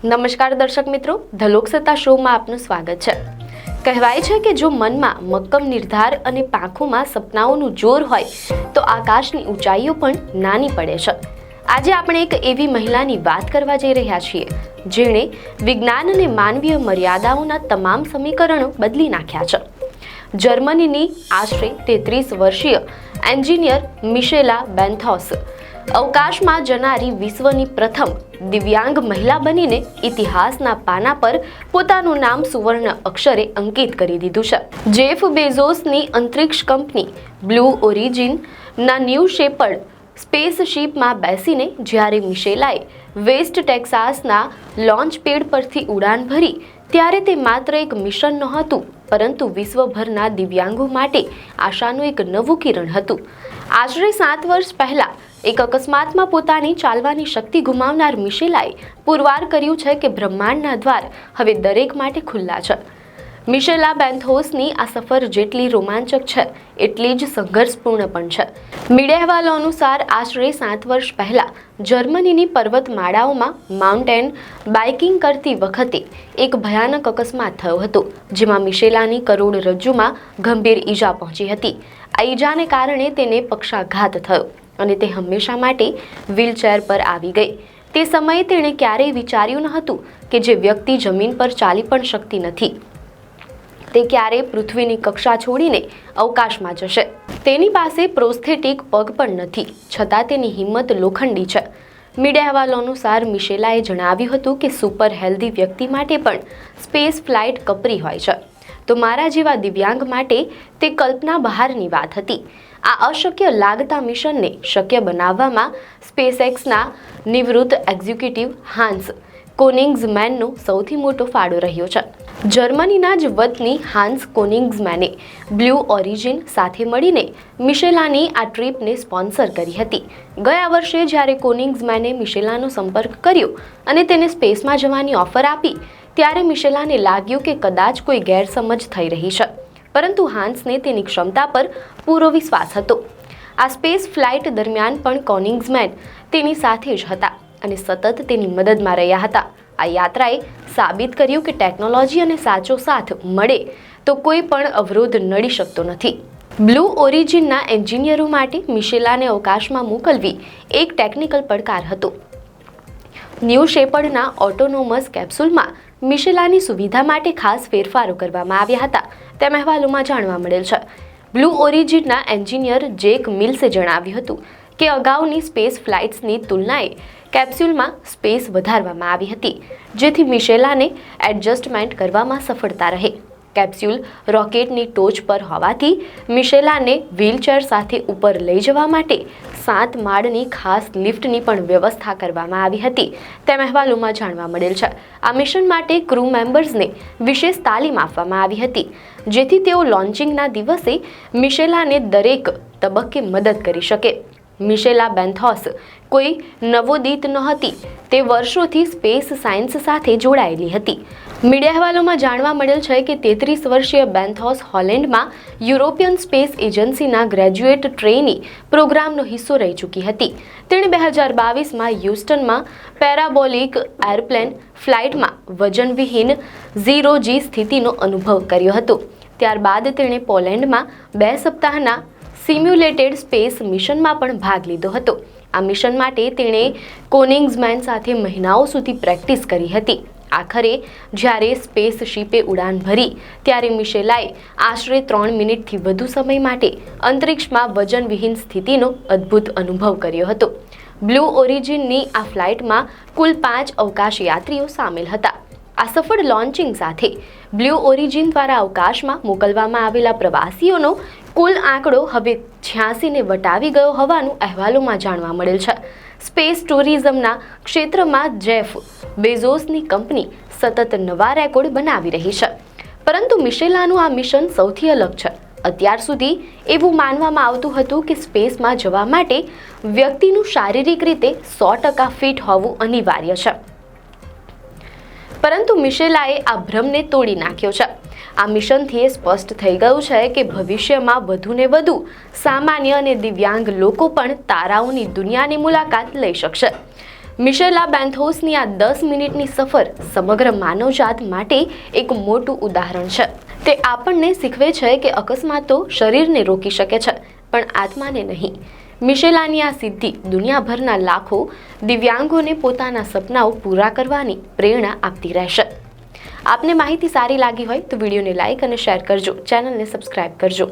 નમસ્કાર દર્શક મિત્રો, ધ લોકસત્તા શોમાં આપનું સ્વાગત છે। કહેવાય છે કે જો મનમાં મક્કમ નિર્ધાર અને પાંખોમાં સપનાઓનું જોર હોય તો આકાશની ઊંચાઈઓ પણ નાની પડે છે। આજે આપણે એક એવી મહિલાની વાત કરવા જઈ રહ્યા છીએ જેણે વિજ્ઞાન અને માનવીય મર્યાદાઓના તમામ સમીકરણો બદલી નાખ્યા છે। જર્મનીની આશરે 33 વર્ષીય એન્જિનિયર મિશેલા બેન્થોસ અવકાશમાં જનારી વિશ્વની પ્રથમ દિવ્યાંગ મહિલા બનીને ઇતિહાસના પાના પર પોતાનું નામ સુવર્ણ અક્ષરે અંકિત કરી દીધું છે। જેફ બેઝોસની અંતરિક્ષ કંપની બ્લુ ઓરિજિનના ન્યૂ શેપર્ડ સ્પેસશિપમાં બેસીને જ્યારે મિશેલાએ વેસ્ટ ટેક્સાસના લોન્ચ પેડ પરથી ઉડાન ભરી ત્યારે તે માત્ર એક મિશન નહોતું, પરંતુ વિશ્વભરના દિવ્યાંગો માટે આશાનું એક નવું કિરણ હતું। આશરે 7 વર્ષ પહેલા એક અકસ્માતમાં પોતાની ચાલવાની શક્તિ ગુમાવનાર મિશેલાએ પુરવાર કર્યું છે કે બ્રહ્માંડના દ્વાર હવે દરેક માટે ખુલ્લા છે। મિશેલા બેન્થોસની આ સફર જેટલી રોમાંચક છે એટલી જ સંઘર્ષપૂર્ણ પણ છે। મીડિયા અહેવાલો અનુસાર આશરે 7 વર્ષ પહેલા જર્મનીની પર્વતમાળાઓમાં માઉન્ટેન બાઇકિંગ કરતી વખતે એક ભયાનક અકસ્માત થયો હતો, જેમાં મિશેલાની કરોડરજ્જુમાં ગંભીર ઈજા પહોંચી હતી। આ ઈજાને કારણે તેને પક્ષાઘાત થયો અને તે હંમેશા માટે વ્હીલચેર પર આવી ગઈ। તે સમયે તેણે ક્યારેય વિચાર્યું ન હતું કે જે વ્યક્તિ જમીન પર ચાલી પણ શકતી નથી તે ક્યારેય પૃથ્વીની કક્ષા છોડીને અવકાશમાં જશે। તેની પાસે પ્રોસ્થેટિક પગ પણ નથી, છતાં તેની હિંમત લોખંડી છે। મીડિયા અહેવાલો અનુસાર મિશેલાએ જણાવ્યું હતું કે સુપર હેલ્ધી વ્યક્તિ માટે પણ સ્પેસ ફ્લાઇટ કપરી હોય છે, તો મારા જેવા દિવ્યાંગ માટે તે કલ્પના બહારની વાત હતી। આ અશક્ય લાગતા મિશનને શક્ય બનાવવામાં સ્પેસએક્સના નિવૃત્ત એક્ઝિક્યુટિવ હાન્સ કોનિગ્સમેનનો સૌથી મોટો ફાળો રહ્યો છે। જર્મનીના જ વતની હાન્સ કોનિગ્સમેને બ્લુ ઓરિજિન સાથે મળીને મિશેલાની આ ટ્રીપને સ્પોન્સર કરી હતી। ગયા વર્ષે જ્યારે કોનિગ્સમેને મિશેલાનો સંપર્ક કર્યો અને તેને સ્પેસમાં જવાની ઓફર આપી ત્યારે મિશેલાને લાગ્યું કે કદાચ કોઈ ગેરસમજ થઈ રહી છે, પરંતુ હાન્સને તેની ક્ષમતા પર પૂરો વિશ્વાસ હતો। આ સ્પેસ ફ્લાઇટ દરમિયાન પણ કોનિગ્સમેન તેની સાથે જ હતા અને સતત તેની મદદમાં રહ્યા હતા। આ યાત્રાએ સાબિત કર્યું કે ટેકનોલોજી અને સાચો સાથ મળે તો કોઈ પણ અવરોધ નડી શકતો નથી। બ્લુ ઓરિજિનના એન્જિનિયરો માટે મિશેલાને અવકાશમાં મોકલવી એક ટેકનિકલ પડકાર હતો। ન્યૂ શેપર્ડના ઓટોનોમસ કેપ્સ્યુલમાં મિશેલાની સુવિધા માટે ખાસ ફેરફારો કરવામાં આવ્યા હતા તેમ અહેવાલોમાં જાણવા મળેલ છે। બ્લુ ઓરિજિનના એન્જિનિયર જેક મિલ્સે જણાવ્યું હતું કે અગાઉની સ્પેસ ફ્લાઇટ્સની તુલનાએ કેપ્સ્યુલમાં સ્પેસ વધારવામાં આવી હતી, જેથી મિશેલાને એડજસ્ટમેન્ટ કરવામાં સફળતા રહે। કેપ્સ્યુલ રોકેટની ટોચ પર હોવાથી મિશેલાને વ્હીલચેર સાથે ઉપર લઈ જવા માટે 7 માળની ખાસ લિફ્ટની પણ વ્યવસ્થા કરવામાં આવી હતી તેમ અહેવાલોમાં જાણવા મળેલ છે। આ મિશન માટે ક્રૂ મેમ્બર્સને વિશેષ તાલીમ આપવામાં આવી હતી, જેથી તેઓ લોન્ચિંગના દિવસે મિશેલાને દરેક તબક્કે મદદ કરી શકે। મિશેલા બેન્થોસ કોઈ નવોદિત નહોતી, તે વર્ષોથી સ્પેસ સાયન્સ સાથે જોડાયેલી હતી। મીડિયા અહેવાલોમાં જાણવા મળેલ છે કે 33 વર્ષીય બેન્થોસ હોલેન્ડમાં યુરોપિયન સ્પેસ એજન્સીના ગ્રેજ્યુએટ ટ્રેની પ્રોગ્રામનો હિસ્સો રહી ચૂકી હતી। તેણે 2022માં હ્યુસ્ટનમાં પેરાબોલિક એરપ્લેન ફ્લાઇટમાં વજનવિહીન 0G સ્થિતિનો અનુભવ કર્યો હતો। ત્યારબાદ તેણે પોલેન્ડમાં 2 સપ્તાહના સિમ્યુલેટેડ સ્પેસ મિશનમાં પણ ભાગ લીધો હતો। આ મિશન માટે તેણે કોનિગ્સમેન સાથે મહિનાઓ સુધી પ્રેક્ટિસ કરી હતી। આખરે જ્યારે સ્પેસશિપે ઉડાન ભરી ત્યારે મિશેલાએ આશરે 3 મિનિટથી વધુ સમય માટે અંતરિક્ષમાં વજનવિહીન સ્થિતિનો અદ્ભુત અનુભવ કર્યો હતો। બ્લુ ઓરિજિનની આ ફ્લાઇટમાં કુલ 5 અવકાશ યાત્રીઓ સામેલ હતા। આ સફળ લોન્ચિંગ સાથે બ્લુ ઓરિજિન દ્વારા અવકાશમાં મોકલવામાં આવેલા પ્રવાસીઓનો કુલ આંકડો હવે 86ને વટાવી ગયો હોવાનું અહેવાલોમાં જાણવા મળેલ છે। સ્પેસ ટુરિઝમના ક્ષેત્રમાં જેફ બેઝોસની કંપની સતત નવા રેકોર્ડ બનાવી રહી છે, પરંતુ મિશેલાનું આ મિશન સૌથી અલગ છે। અત્યાર સુધી એવું માનવામાં આવતું હતું કે સ્પેસમાં જવા માટે વ્યક્તિનું શારીરિક રીતે 100% ફિટ હોવું અનિવાર્ય છે, પરંતુ મિશેલાએ આ ભ્રમને તોડી નાખ્યો છે। આ મિશનથી એ સ્પષ્ટ થઈ ગયું છે કે ભવિષ્યમાં વધુને વધુ સામાન્ય અને દિવ્યાંગ લોકો પણ તારાઓની દુનિયાની મુલાકાત લઈ શકશે। મિશેલા બેન્થોસની આ 10 મિનિટની સફર સમગ્ર માનવજાત માટે એક મોટું ઉદાહરણ છે. તે આપણને શીખવે છે કે અકસ્માતો શરીરને રોકી શકે છે પણ આત્માને નહીં. મિશેલાની આ સિદ્ધિ દુનિયાભરના લાખો દિવ્યાંગોને પોતાના સપનાઓ પૂરા કરવાની પ્રેરણા આપતી રહેશે. આપને માહિતી સારી લાગી હોય તો વિડીયોને લાઇક અને શેર કરજો, ચેનલને સબસ્ક્રાઇબ કરજો.